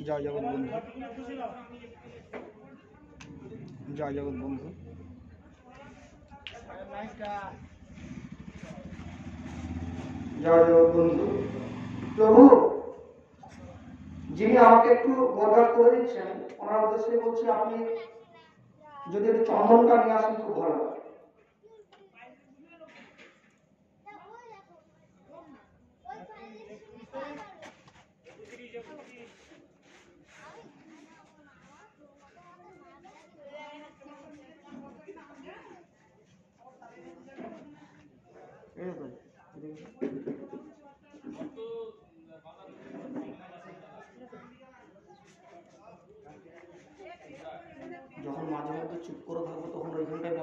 জয় জগৎ বন্ধু, জয় জগৎ বন্ধু। জয় জগৎ বন্ধু। প্রভু, যিনি আমাকে একটু বরদাস্ত করে দিচ্ছেন, ওনার উদ্দেশ্যে বলছি, আপনি যদি একটু চন্দনটা নিয়ে আসেন খুব ভালো হয়। যখন মাঝে মধ্যে চুপ করে থাকবো তখন ওইখানটায়